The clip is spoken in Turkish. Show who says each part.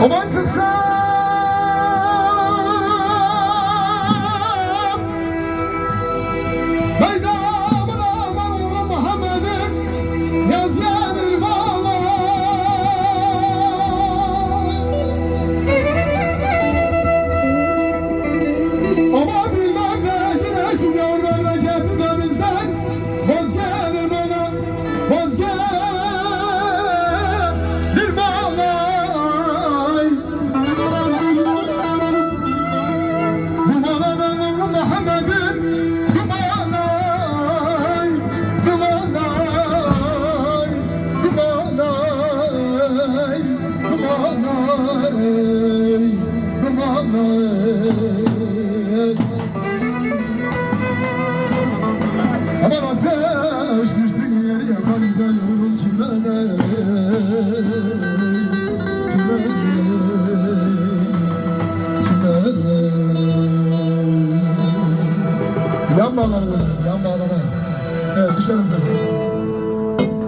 Speaker 1: Aman çıksam meydamına mağla Muhammed'in yazlanır bağlar. Ama bilmem de yine şu yar memleketi de bizden vazgelir bana, vazgelir. Aman ateş düştü yer yakan gidiyorum kime ne, kime ne. Yan bağlarına, yan bağlarına. Evet, düşelim sesi.